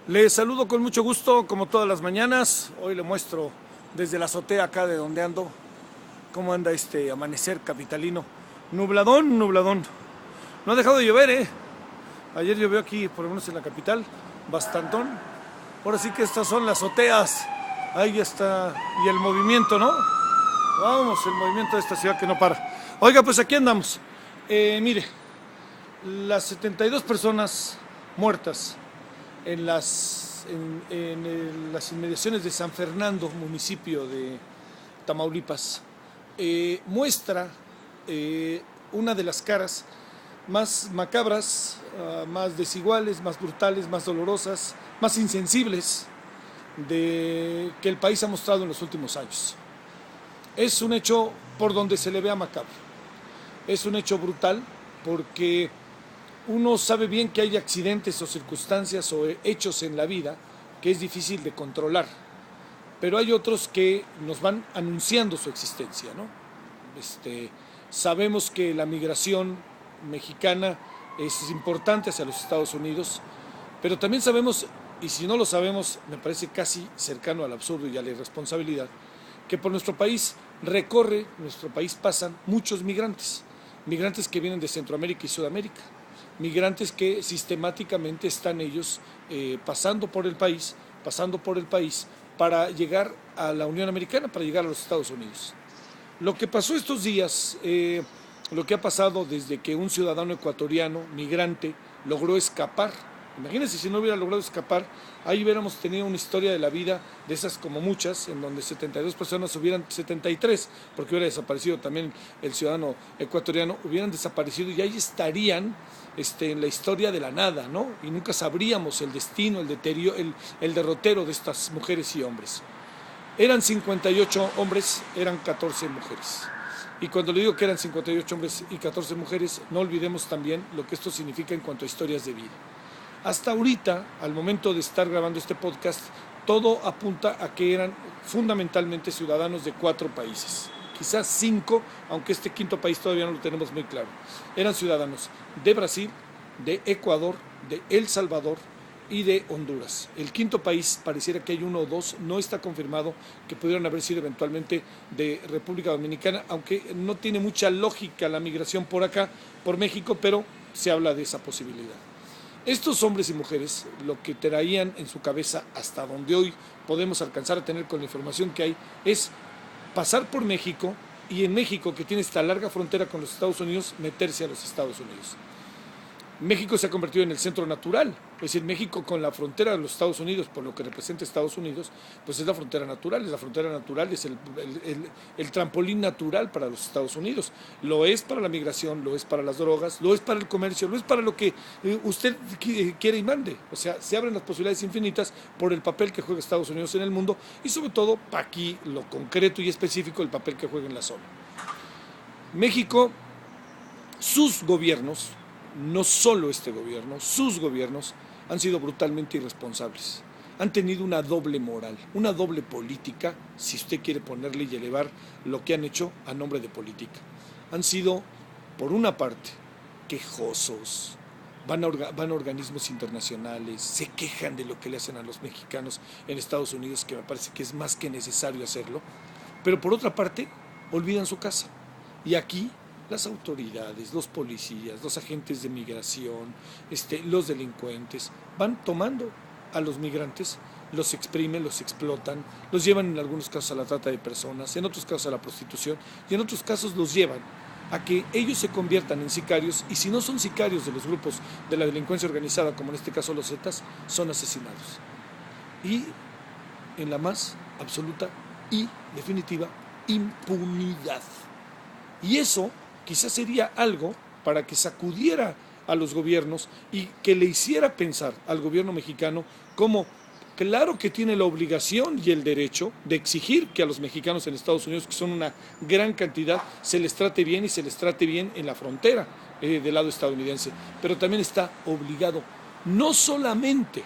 Les saludo con mucho gusto, como todas las mañanas. Hoy le muestro desde la azotea acá de donde ando cómo anda este amanecer capitalino. Nubladón, nubladón. No ha dejado de llover, ¿eh? Ayer llovió aquí, por lo menos en la capital, bastantón. Ahora sí que estas son las azoteas. Ahí está. Y el movimiento, ¿no? Vamos, el movimiento de esta ciudad que no para. Oiga, pues aquí andamos. Mire, las 72 personas muertas en las inmediaciones de San Fernando, municipio de Tamaulipas, muestra una de las caras más macabras, más desiguales, más brutales, más dolorosas, más insensibles que el país ha mostrado en los últimos años. Es un hecho por donde se le vea macabro. Es un hecho brutal porque uno sabe bien que hay accidentes o circunstancias o hechos en la vida que es difícil de controlar, pero hay otros que nos van anunciando su existencia, ¿no? Sabemos que la migración mexicana es importante hacia los Estados Unidos, pero también sabemos, y si no lo sabemos, me parece casi cercano al absurdo y a la irresponsabilidad, que por nuestro país pasan muchos migrantes, migrantes que vienen de Centroamérica y Sudamérica, migrantes que sistemáticamente están ellos pasando por el país para llegar a la Unión Americana, para llegar a los Estados Unidos. Lo que pasó estos días, lo que ha pasado desde que un ciudadano ecuatoriano, migrante, logró escapar. Imagínense si no hubiera logrado escapar, ahí hubiéramos tenido una historia de la vida de esas como muchas, en donde 72 personas hubieran, 73, porque hubiera desaparecido también el ciudadano ecuatoriano, hubieran desaparecido y ahí estarían en la historia de la nada, ¿no? Y nunca sabríamos el destino, el derrotero de estas mujeres y hombres. Eran 58 hombres, eran 14 mujeres. Y cuando le digo que eran 58 hombres y 14 mujeres, no olvidemos también lo que esto significa en cuanto a historias de vida. Hasta ahorita, al momento de estar grabando este podcast, todo apunta a que eran fundamentalmente ciudadanos de 4 países, quizás 5, aunque este quinto país todavía no lo tenemos muy claro. Eran ciudadanos de Brasil, de Ecuador, de El Salvador y de Honduras. El quinto país, pareciera que hay 1 o 2, no está confirmado, que pudieran haber sido eventualmente de República Dominicana, aunque no tiene mucha lógica la migración por acá, por México, pero se habla de esa posibilidad. Estos hombres y mujeres lo que traían en su cabeza, hasta donde hoy podemos alcanzar a tener con la información que hay, es pasar por México y en México, que tiene esta larga frontera con los Estados Unidos, meterse a los Estados Unidos. México se ha convertido en el centro natural, es decir, México con la frontera de los Estados Unidos, por lo que representa Estados Unidos, pues es la frontera natural, es el trampolín natural para los Estados Unidos. Lo es para la migración, lo es para las drogas, lo es para el comercio, lo es para lo que usted quiere y mande. O sea, se abren las posibilidades infinitas por el papel que juega Estados Unidos en el mundo y sobre todo, para aquí, lo concreto y específico, el papel que juega en la zona. México, sus gobiernos, no solo este gobierno, sus gobiernos han sido brutalmente irresponsables. Han tenido una doble moral, una doble política, si usted quiere ponerle y elevar lo que han hecho a nombre de política. Han sido, por una parte, quejosos, van a organismos internacionales, se quejan de lo que le hacen a los mexicanos en Estados Unidos, que me parece que es más que necesario hacerlo, pero por otra parte, olvidan su casa. Y aquí las autoridades, los policías, los agentes de migración, los delincuentes, van tomando a los migrantes, los exprimen, los explotan, los llevan en algunos casos a la trata de personas, en otros casos a la prostitución y en otros casos los llevan a que ellos se conviertan en sicarios y si no son sicarios de los grupos de la delincuencia organizada, como en este caso los Zetas, son asesinados. Y en la más absoluta y definitiva impunidad. Y eso quizás sería algo para que sacudiera a los gobiernos y que le hiciera pensar al gobierno mexicano como claro que tiene la obligación y el derecho de exigir que a los mexicanos en Estados Unidos, que son una gran cantidad, se les trate bien y se les trate bien en la frontera del lado estadounidense, pero también está obligado, no solamente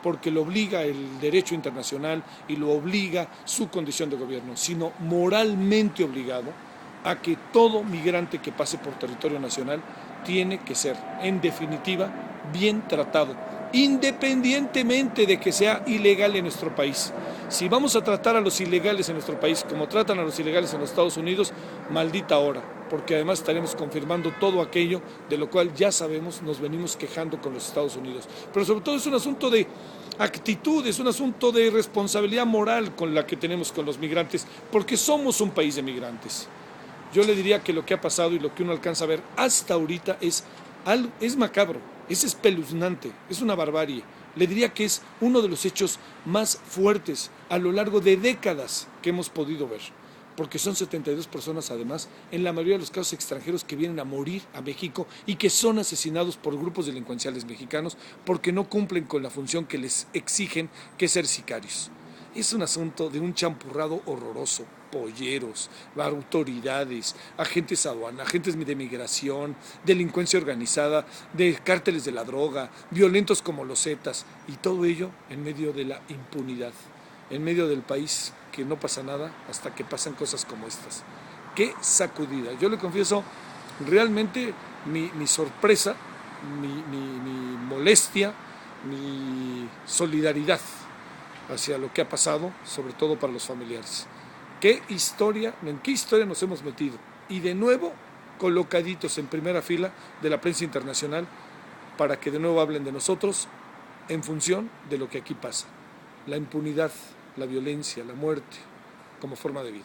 porque lo obliga el derecho internacional y lo obliga su condición de gobierno, sino moralmente obligado a que todo migrante que pase por territorio nacional tiene que ser, en definitiva, bien tratado independientemente de que sea ilegal en nuestro país. Si vamos a tratar a los ilegales en nuestro país como tratan a los ilegales en los Estados Unidos, maldita hora, porque además estaremos confirmando todo aquello de lo cual ya sabemos, nos venimos quejando con los Estados Unidos. Pero sobre todo es un asunto de actitud, es un asunto de responsabilidad moral con la que tenemos con los migrantes, porque somos un país de migrantes. Yo le diría que lo que ha pasado y lo que uno alcanza a ver hasta ahorita es macabro, es espeluznante, es una barbarie. Le diría que es uno de los hechos más fuertes a lo largo de décadas que hemos podido ver, porque son 72 personas además, en la mayoría de los casos extranjeros que vienen a morir a México y que son asesinados por grupos delincuenciales mexicanos porque no cumplen con la función que les exigen, que es ser sicarios. Es un asunto de un champurrado horroroso, polleros, autoridades, agentes aduana, agentes de migración, delincuencia organizada, de cárteles de la droga, violentos como los Zetas, y todo ello en medio de la impunidad, en medio del país que no pasa nada hasta que pasan cosas como estas. ¡Qué sacudida! Yo le confieso realmente mi sorpresa, mi molestia, mi solidaridad hacia lo que ha pasado, sobre todo para los familiares. ¿En qué historia nos hemos metido? Y de nuevo, colocaditos en primera fila de la prensa internacional para que de nuevo hablen de nosotros en función de lo que aquí pasa. La impunidad, la violencia, la muerte como forma de vida.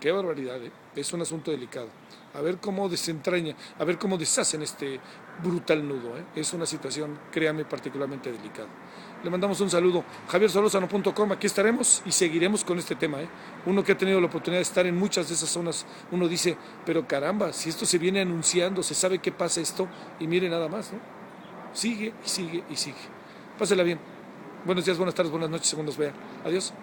¡Qué barbaridad! Es un asunto delicado. A ver cómo desentraña, a ver cómo deshacen este brutal nudo. Es una situación, créame, particularmente delicada. Le mandamos un saludo. javiersolórzano.com, aquí estaremos y seguiremos con este tema. Uno que ha tenido la oportunidad de estar en muchas de esas zonas, uno dice, pero caramba, si esto se viene anunciando, se sabe qué pasa esto, y mire nada más, ¿no? Sigue y sigue y sigue. Pásela bien. Buenos días, buenas tardes, buenas noches, según nos vea. Adiós.